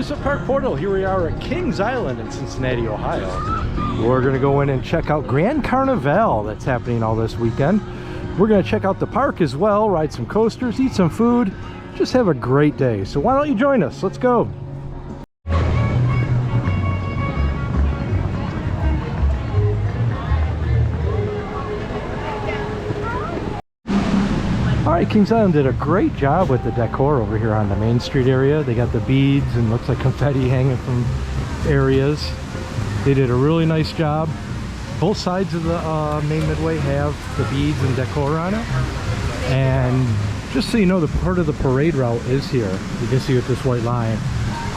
Amusement Park Portal. Here we are at Kings Island in Cincinnati, Ohio. We're gonna go in and check out Grand Carnivale that's happening all this weekend. We're gonna check out the park as well, ride some coasters, eat some food, just have a great day. So why don't you join us? Let's go. Alright, Kings Island did a great job with the decor over here on the Main Street area. They got the beads and looks like confetti hanging from areas. They did a really nice job. Both sides of the main midway have the beads and decor on it. And just so you know, the part of the parade route is here. You can see with this white line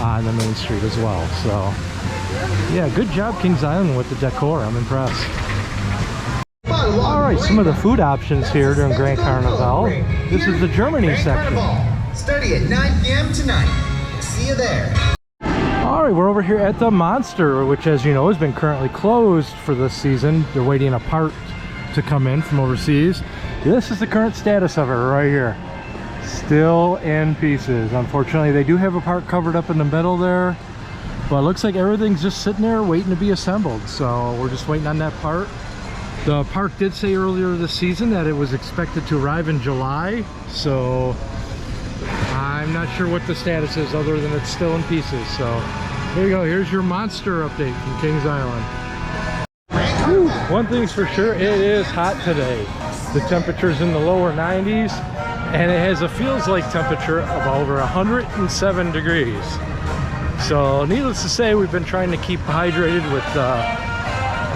on the Main Street as well. So yeah, good job Kings Island with the decor. I'm impressed. Alright, some of the food options here during Grand Carnival. This is the Germany section. Study at 9 p.m. tonight. See you there. Alright, we're over here at the Monster, which, as you know, has been currently closed for this season. They're waiting a part to come in from overseas. This is the current status of it right here. Still in pieces. Unfortunately, they do have a part covered up in the middle there, but it looks like everything's just sitting there waiting to be assembled. So we're just waiting on that part. The park did say earlier this season that it was expected to arrive in July, so I'm not sure what the status is other than it's still in pieces. So here you go, here's your Monster update from Kings Island. Whew, one thing's for sure, it is hot today. The temperature's in the lower 90s and it has a feels like temperature of over 107 degrees. So needless to say, we've been trying to keep hydrated with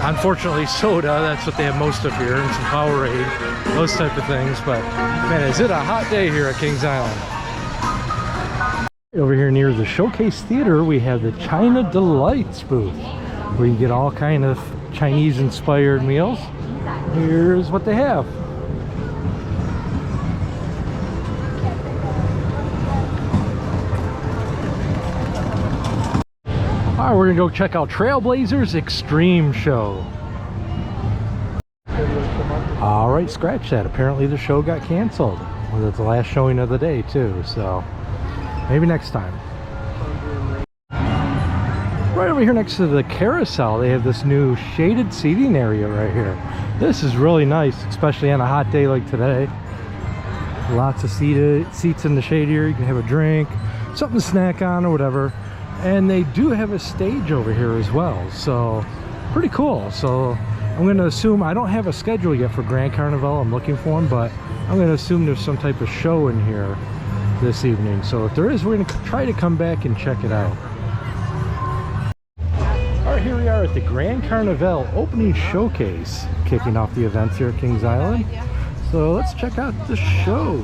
unfortunately soda. That's what they have most of here, and some Powerade, those type of things. But man, is it a hot day here at Kings Island. Over here near the Showcase Theater, we have the China Delights booth, where you can get all kind of Chinese inspired meals. Here's what they have. All right, we're gonna go check out Trailblazers Extreme Show. All right, scratch that. Apparently the show got canceled. Well, it's the last showing of the day too, so maybe next time. Right over here next to the carousel, they have this new shaded seating area right here. This is really nice, especially on a hot day like today. Lots of seats in the shade here. You can have a drink, something to snack on or whatever. And they do have a stage over here as well, so pretty cool. So I'm going to assume, I don't have a schedule yet for Grand Carnival, I'm looking for them, but I'm going to assume there's some type of show in here this evening. So if there is, we're going to try to come back and check it out. Alright, here we are at the Grand Carnivale opening showcase, kicking off the events here at Kings Island. So let's check out the show.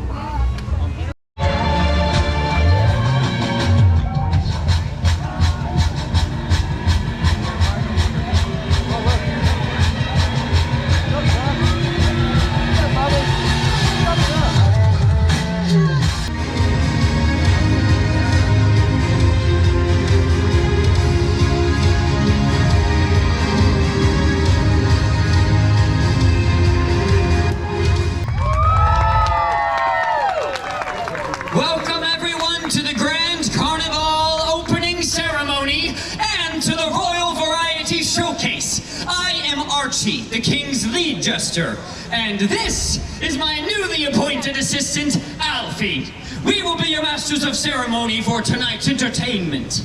The King's lead jester, and this is my newly appointed assistant, Alfie. We will be your masters of ceremony for tonight's entertainment.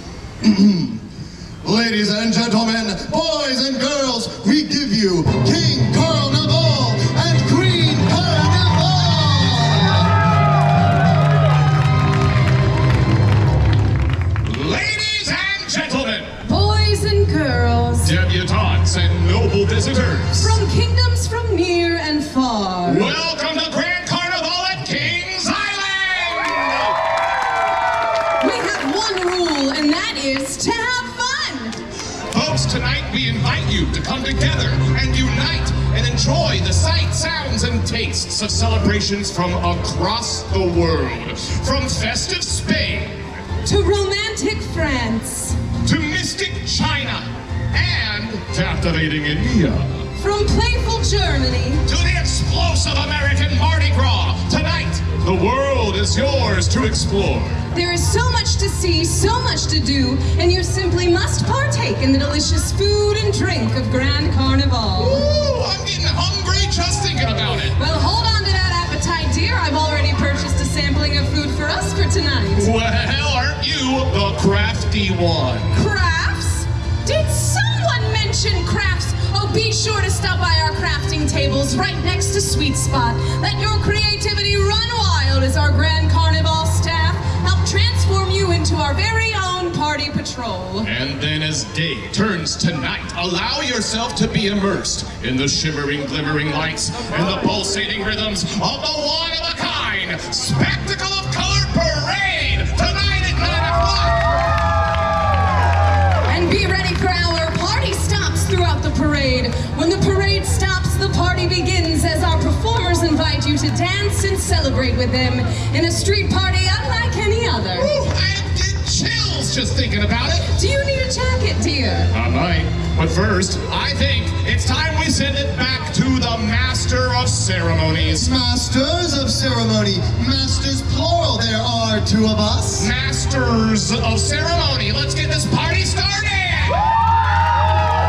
Ladies and gentlemen, boys and girls, we give you King Carnival and Queen Carnival! Ladies and gentlemen, boys and girls, debutantes and noble visitors, from kingdoms from near and far, welcome to Grand Carnival at Kings Island! We have one rule, and that is to have fun! Folks, tonight we invite you to come together and unite and enjoy the sights, sounds, and tastes of celebrations from across the world. From festive Spain, to romantic France, to mystic China, and captivating India. From playful Germany to the explosive American Mardi Gras. Tonight, The world is yours to explore. There is so much to see, so much to do, and you simply must partake in the delicious food and drink of Grand Carnival. Ooh, I'm getting hungry just thinking about it. Well, hold on to that appetite, dear. I've already purchased a sampling of food for us for tonight. Well, aren't you the crafty one? Crafts? Did someone mention crafts? Oh, be sure to stop by our crafting tables right next to Sweet Spot. Let your creativity run wild as our Grand Carnival staff help transform you into our very own party patrol. And then as day turns to night, allow yourself to be immersed in the shimmering, glimmering lights and the pulsating rhythms of the one-of-a-kind Spectacle of Color Parade tonight at 9 o'clock. And be ready for our party stops throughout the parade. When the parade stops, the party begins as our performers invite you to dance and celebrate with them in a street party unlike any other. Ooh, I get chills just thinking about it. Do you need a jacket, dear? I might. But first, I think it's time we send it back to the Master of Ceremonies. Masters of ceremony. Masters plural, there are two of us. Masters of Ceremony, let's get this party started!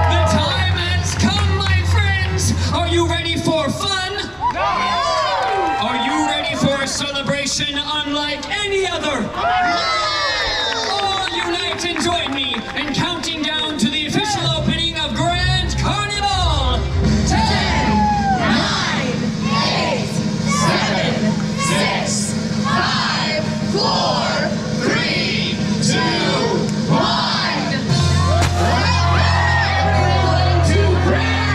The time has come, my friends. Are you ready for fun? Are you ready for a celebration unlike any other? All unite and join me in counting down to the official opening of Grand Carnival. 10, 9, 8, 7, 6, 5, 4, 3, 2, 1. Welcome to Grand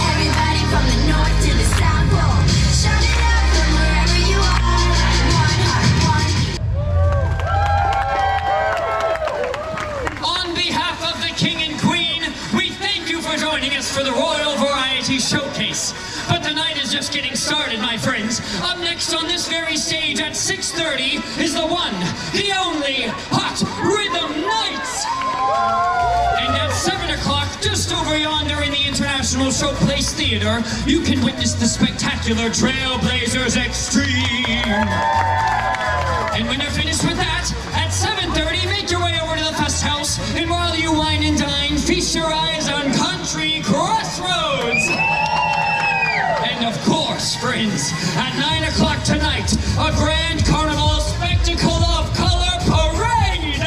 Everybody from the north to the south pole, shout it out from wherever you are. One heart, one. On behalf of the King and Queen, we thank you for joining us for the Royal Variety Showcase. But the night is just getting started, my friends. Up next on this very stage at 6:30 is the one, the only Hot Rhythm Nights. And at 7 o'clock, just over yonder in the International Showplace Theater, you can witness the spectacular Trailblazers Extreme. And when you're finished with that, at 7:30, make your way over to the Fest House, and while you wine and dine, feast your eyes on Country Crossroads. And of course, friends, at 9 o'clock tonight, a Grand Carnival Spectacle of Color Parade.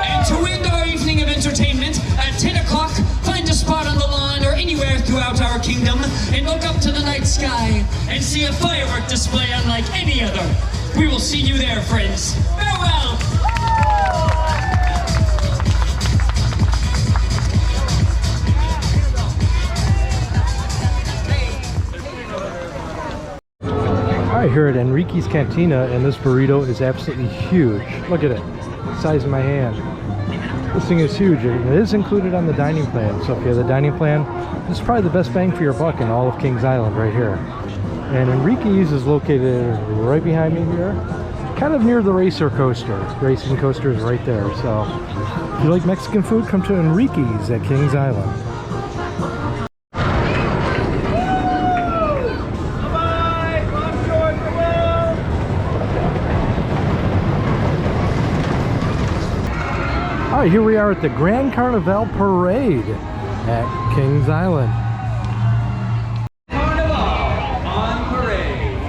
And to end our evening of entertainment, at 10 o'clock, find a spot on the lawn or anywhere throughout our kingdom and look up to the night sky and see a firework display unlike any other. We will see you there, friends. Farewell! All right, here at Enriques Cantina, and this burrito is absolutely huge. Look at it, the size of my hand. This thing is huge, and it is included on the dining plan. So if you have the dining plan, this is probably the best bang for your buck in all of Kings Island right here. And Enriques is located right behind me here, kind of near the racer coaster. Racing coaster is right there. So if you like Mexican food, come to Enriques at Kings Island. All right, here we are at the Grand Carnival Parade at Kings Island. Carnival on parade.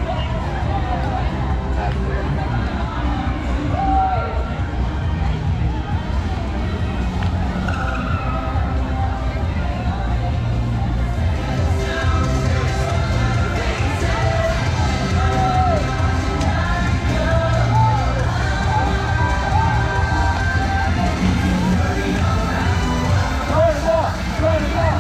Carnival!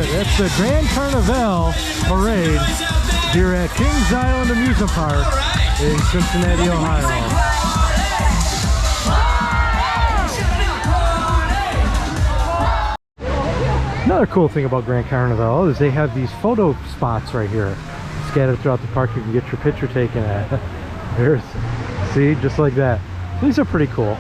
it. That's the Grand Carnivale Parade here at Kings Island Amusement Park in Cincinnati, Ohio. Another cool thing about Grand Carnivale is they have these photo spots right here scattered throughout the park. You can get your picture taken at. There's, see, just like that. These are pretty cool.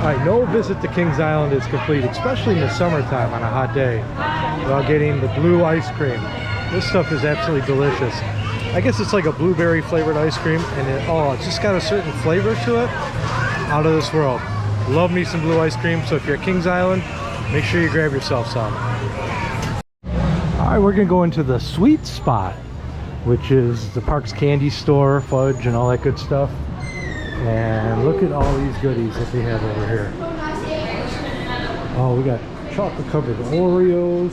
Alright, no visit to Kings Island is complete, especially in the summertime on a hot day, without getting the blue ice cream. This stuff is absolutely delicious. I guess it's like a blueberry flavored ice cream, and it's just got a certain flavor to it, out of this world. Love me some blue ice cream, so if you're at Kings Island, make sure you grab yourself some. Alright, we're going to go into the sweet spot, which is the park's candy store, fudge, and all that good stuff. And look at all these goodies that they have over here. Oh, we got chocolate covered Oreos,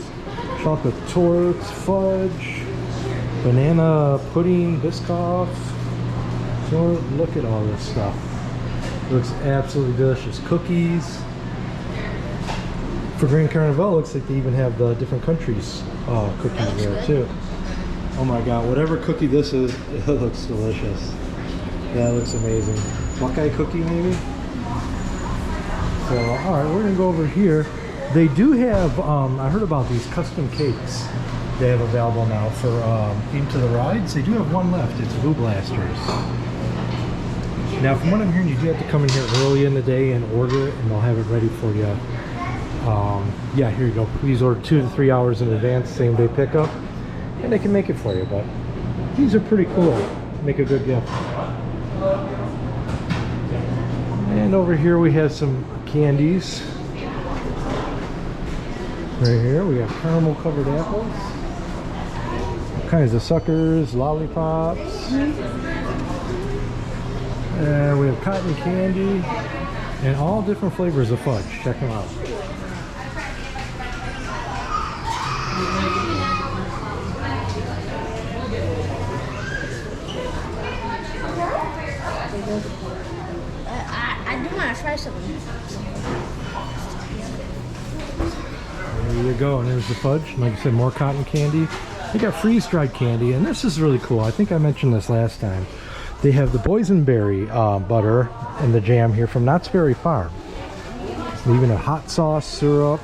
chocolate torts, fudge, banana pudding, Biscoff. So look at all this stuff. It looks absolutely delicious. Cookies. For Grand Carnivale, looks like they even have the different countries cookies there too. Oh my god, whatever cookie this is, it looks delicious. That looks amazing. Buckeye cookie maybe? So, alright, we're going to go over here. They do have, I heard about these custom cakes they have available now for Into the Rides. They do have one left. It's Blue Blasters. Now, from what I'm hearing, you do have to come in here early in the day and order it, and they'll have it ready for you. Yeah, here you go. Please order 2 to 3 hours in advance, same day pickup, and they can make it for you. But these are pretty cool. Make a good gift. And over here we have some candies. Right here we have caramel covered apples, all kinds of suckers, lollipops, and we have cotton candy and all different flavors of fudge. Check them out. I do want to try something. There you go, and there's the fudge. Like I said, more cotton candy. They got freeze-dried candy, and this is really cool. I think I mentioned this last time. They have the boysenberry butter and the jam here from Knott's Berry Farm. They even have hot sauce, syrup,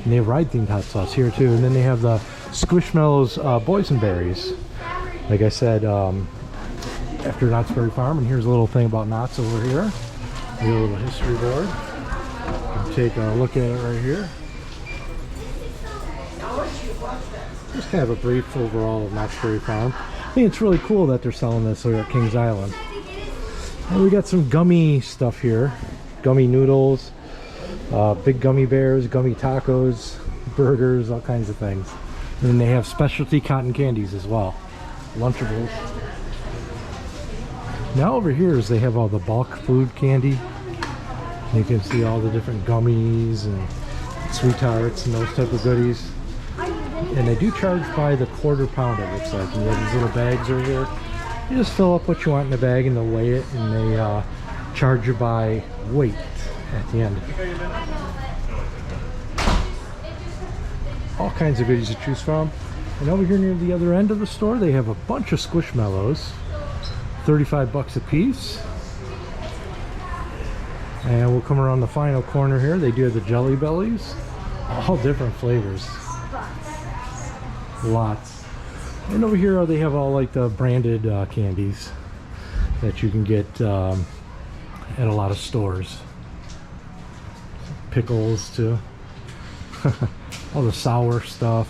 and they have ride-themed hot sauce here too. And then they have the Squishmallows boysenberries. Like I said, after Knott's Berry Farm, and here's a little thing about Knott's over here. A little history board. You can take a look at it right here. Just kind of a brief overall of Knott's Berry Farm. I think it's really cool that they're selling this here at Kings Island. And we got some gummy stuff here. Gummy noodles, big gummy bears, gummy tacos, burgers, all kinds of things. And then they have specialty cotton candies as well. Lunchables. Now over here is they have all the bulk food candy. You can see all the different gummies and sweethearts and those type of goodies. And they do charge by the quarter pound, it looks like. And you have these little bags over here. You just fill up what you want in the bag and they'll weigh it, and they charge you by weight at the end. All kinds of goodies to choose from. And over here near the other end of the store, they have a bunch of Squishmallows. 35 bucks a piece. And we'll come around the final corner here. They do have the Jelly Bellies. All different flavors. Lots. And over here they have all like the branded candies that you can get at a lot of stores. Pickles too. All the sour stuff.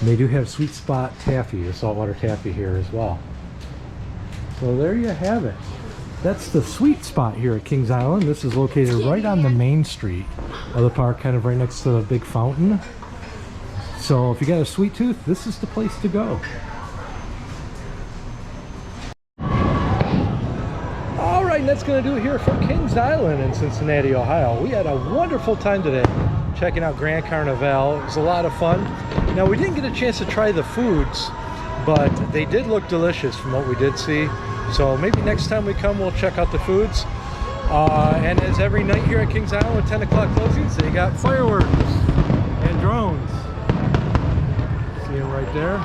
And they do have Sweet Spot taffy, the saltwater taffy here as well. So there you have it. That's the sweet spot here at Kings Island. This is located right on the main street of the park, kind of right next to the big fountain. So if you got a sweet tooth, this is the place to go. All right, and that's going to do it here from Kings Island in Cincinnati, Ohio. We had a wonderful time today checking out Grand Carnivale. It was a lot of fun. Now, we didn't get a chance to try the foods, but they did look delicious from what we did see. So maybe next time we come, we'll check out the foods. And as every night here at Kings Island with 10 o'clock closings, they got fireworks and drones. See them right there.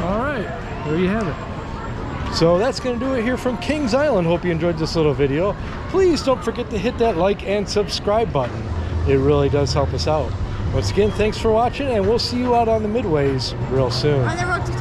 All right, there you have it. So that's going to do it here from Kings Island. Hope you enjoyed this little video. Please don't forget to hit that like and subscribe button. It really does help us out. Once again, thanks for watching, and we'll see you out on the midways real soon. On the road to